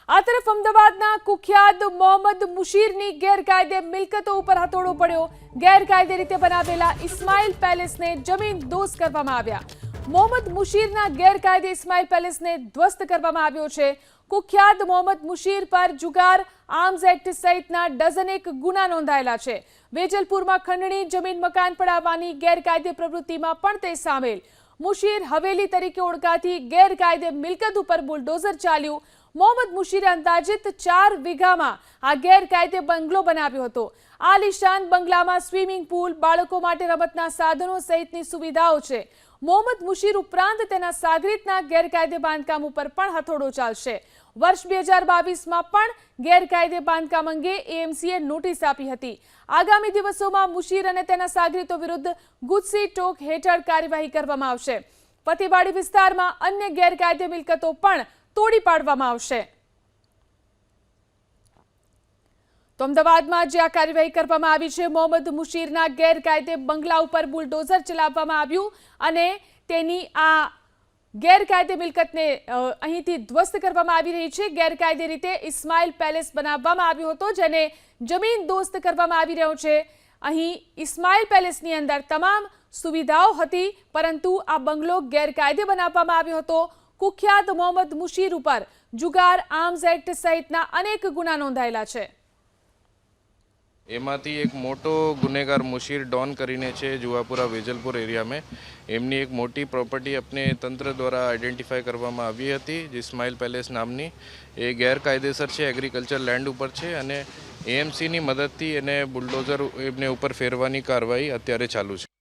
આ તરફ અમદાવાદના કુખ્યાત મોહમ્મદ મુશીરની ગેરકાયદે મિલકતો ઉપર હથોડો પડ્યો। ગેરકાયદે રીતે બનાવેલા ઇસ્માઇલ પેલેસને જમીન દોસ્ત કરવામાં આવ્યા। મોહમ્મદ મુશીરના ગેરકાયદે ઇસ્માઇલ પેલેસને ધ્વસ્ત કરવામાં આવ્યો છે। કુખ્યાત મોહમ્મદ મુશીર પર જુગાર, આર્મ્સ એક્ટ સહિતના ડઝનેક ગુના નોંધાયેલા છે। વેજલપુરમાં ખંડણી જમીન મકાન પડાવવાની ગેરકાયદે પ્રવૃત્તિમાં પણ તે સામેલ। મુશીર હવેલી તરીકે ઓળખાતી ગેરકાયદે મિલકત ઉપર બુલડોઝર ચાલ્યું। મોહમ્મદ મુશીરે અંદાજિત 4 વીઘામાં આ ગેરકાયદે બંગલો બનાવ્યો હતો। આલિશાન બંગલામાં સ્વિમિંગ પૂલ, બાળકો માટે રમતના સાધનો સહિતની સુવિધાઓ છે। મોહમ્મદ મુશીર ઉપરાંત તેના સાગરીતના ગેરકાયદે બાંધકામ ઉપર પણ હથોડો ચાલશે। વર્ષ 2022માં પણ ગેરકાયદે બાંધકામ અંગે એએમસીએ નોટિસ આપી હતી। આગામી દિવસોમાં મુશીર અને તેના સાગરીતો વિરુદ્ધ ગુજસી ટોક હેઠળ કાર્યવાહી કરવામાં આવશે। પતિવાડી વિસ્તારમાં અન્ય ગેરકાયદે મિલકતો પણ તોડી પાડવામાં આવશે। તો અમદાવાદમાં જે આ કાર્યવાહી કરવામાં આવી છે, મોહમ્મદ મુશીરના ગેરકાયદે બંગલા ઉપર બુલડોઝર ચલાવવામાં આવ્યું અને તેની આ ગેરકાયદે મિલકતને અહીંથી ધ્વસ્ત કરવામાં આવી રહી છે। ગેરકાયદે રીતે ઇસ્માઇલ પેલેસ બનાવવામાં આવ્યો હતો, જેને જમીન દોસ્ત કરવામાં આવી રહ્યો છે। અહીં ઇસ્માઇલ પેલેસની અંદર તમામ સુવિધાઓ હતી, પરંતુ આ બંગલો ગેરકાયદે બનાવવામાં આવ્યો હતો। કુખ્યાત મોહમ્મદ મુશીર ઉપર જુગાર, આર્મ્સ એક્ટ સહિતના અનેક ગુના નોંધાયેલા છે। એમાંથી એક મોટો ગુનેગાર મુશીર ડોન કરીને છે જુવાપુરા વેજલપુર એરિયામાં। એમની એક મોટી પ્રોપર્ટી अपने તંત્ર દ્વારા આઈડેન્ટિફાઈ કરવામાં આવી હતી, ઇસ્માઇલ પેલેસ નામની। એ ગેરકાયદેસર છે, એગ્રીકલ્ચર લેન્ડ ઉપર છે અને એએમસીની મદદથી એને બુલડોઝર એમને ઉપર ફેરવાની કાર્યવાહી અત્યારે ચાલુ છે।